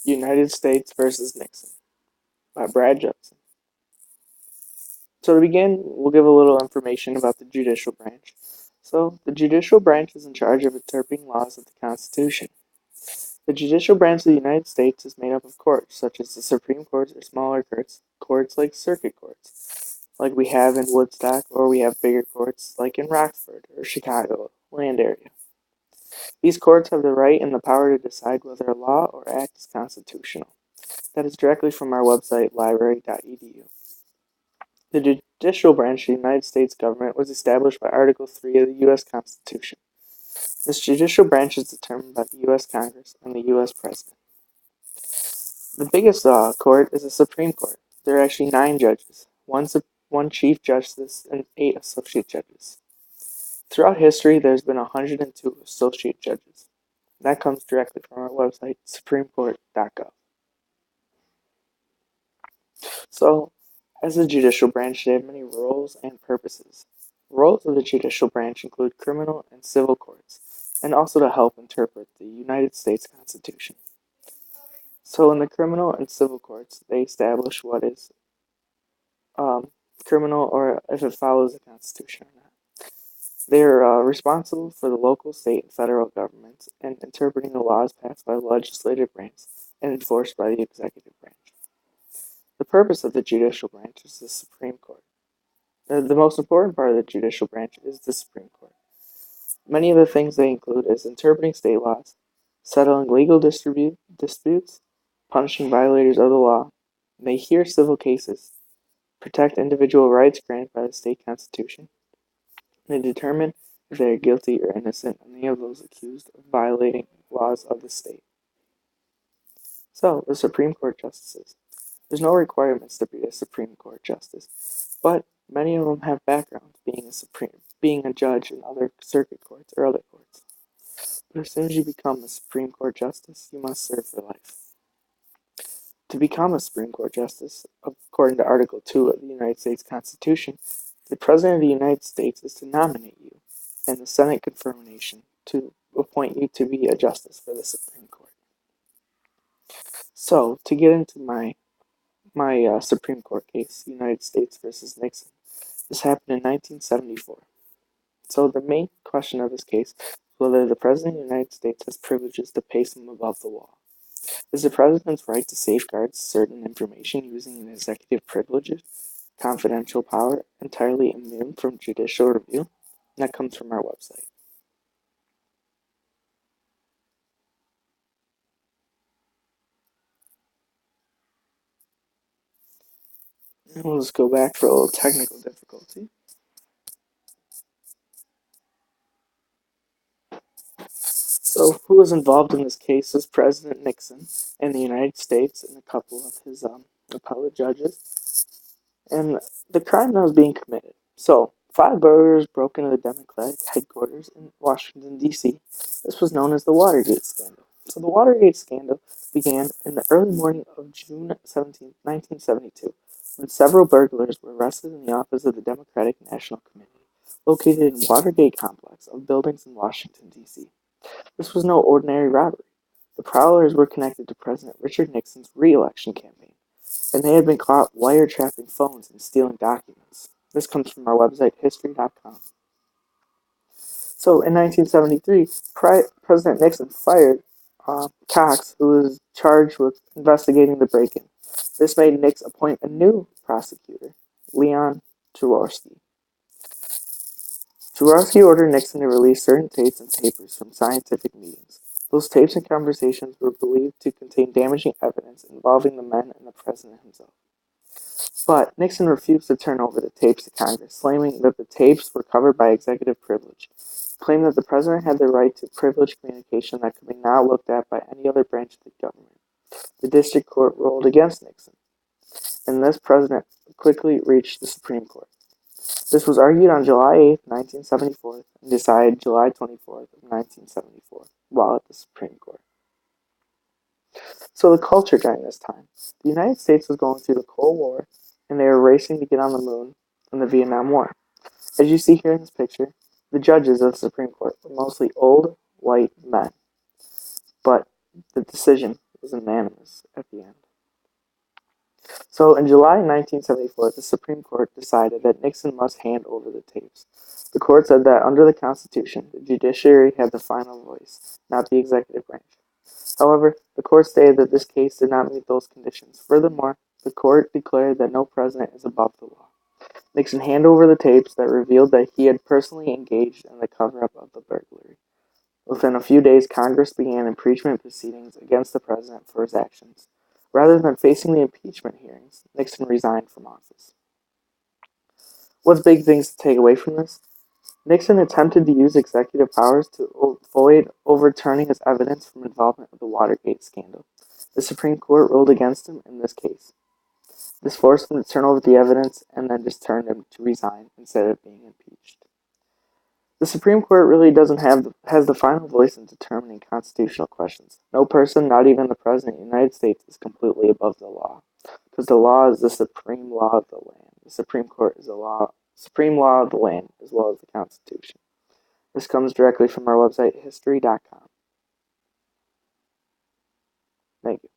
United States versus Nixon by Brad Judson. So to begin, we'll give a little information about the judicial branch. So the judicial branch is in charge of interpreting laws of the Constitution. The judicial branch of the United States is made up of courts, such as the Supreme Court or smaller courts like circuit courts, like we have in Woodstock, or we have bigger courts like in Rockford or Chicago land area. These courts have the right and the power to decide whether a law or act is constitutional. That is directly from our website, library.edu. The judicial branch of the United States government was established by Article 3 of the U.S. Constitution. This judicial branch is determined by the U.S. Congress and the U.S. President. The biggest court is the Supreme Court. There are actually 9 judges, one Chief Justice, and 8 associate judges. Throughout history, there's been 102 associate judges. That comes directly from our website, supremecourt.gov. So, as the judicial branch, they have many roles and purposes. Roles of the judicial branch include criminal and civil courts, and also to help interpret the United States Constitution. So in the criminal and civil courts, they establish what is criminal or if it follows the Constitution or not. They are responsible for the local, state, and federal governments and interpreting the laws passed by the legislative branch and enforced by the executive branch. The purpose of the judicial branch is the Supreme Court. The most important part of the judicial branch is the Supreme Court. Many of the things they include is interpreting state laws, settling legal disputes, punishing violators of the law. They hear civil cases, protect individual rights granted by the state constitution. They determine if they are guilty or innocent of any of those accused of violating laws of the state. So, the Supreme Court justices. There's no requirements to be a Supreme Court justice, but many of them have backgrounds being a judge in other circuit courts or other courts. But as soon as you become a Supreme Court justice, you must serve for life. To become a Supreme Court justice, according to Article 2 of the United States Constitution, the President of the United States is to nominate you, and the Senate confer a nation to appoint you to be a justice for the Supreme Court. So, to get into my Supreme Court case, United States versus Nixon. This happened in 1974. So the main question of this case is whether the President of the United States has privileges to place him above the law. Is the President's right to safeguard certain information using an executive privileges, confidential power, entirely immune from judicial review? That comes from our website. And we'll just go back for a little technical difficulty. So, who was involved in this case was President Nixon and the United States and a couple of his appellate judges. And the crime that was being committed. So, 5 burglars broke into the Democratic headquarters in Washington, D.C. This was known as the Watergate scandal. So, the Watergate scandal began in the early morning of June 17, 1972, when several burglars were arrested in the office of the Democratic National Committee, located in Watergate complex of buildings in Washington, D.C. This was no ordinary robbery. The prowlers were connected to President Richard Nixon's re-election campaign, and they had been caught wiretapping phones and stealing documents. This comes from our website, history.com. So in 1973, President Nixon fired Cox, who was charged with investigating the break-in. This made Nixon appoint a new prosecutor, Leon Jaworski. Jaworski ordered Nixon to release certain tapes and papers from scientific meetings. Those tapes and conversations were believed to contain damaging evidence involving the men and the president himself. But Nixon refused to turn over the tapes to Congress, claiming that the tapes were covered by executive privilege. He claimed that the president had the right to privilege communication that could be now looked at by any other branch of the government. The district court ruled against Nixon, and this president quickly reached the Supreme Court. This was argued on July 8, 1974, and decided July 24, 1974, while at the Supreme Court. So the culture during this time. The United States was going through the Cold War, and they were racing to get on the moon in the Vietnam War. As you see here in this picture, the judges of the Supreme Court were mostly old, white men. But the decision was unanimous at the end. So in July 1974, the Supreme Court decided that Nixon must hand over the tapes. The court said that under the Constitution, the judiciary had the final voice, not the executive branch. However, the court stated that this case did not meet those conditions. Furthermore, the court declared that no president is above the law. Nixon handed over the tapes that revealed that he had personally engaged in the cover-up of the burglary. Within a few days, Congress began impeachment proceedings against the president for his actions. Rather than facing the impeachment hearings, Nixon resigned from office. What's big things to take away from this? Nixon attempted to use executive powers to avoid overturning his evidence from involvement with the Watergate scandal. The Supreme Court ruled against him in this case. This forced him to turn over the evidence and then just turned him to resign instead of being impeached. The Supreme Court really has the final voice in determining constitutional questions. No person, not even the President of the United States, is completely above the law, because the law is the supreme law of the land. The Supreme Court is the supreme law of the land, as well as the Constitution. This comes directly from our website, history.com. Thank you.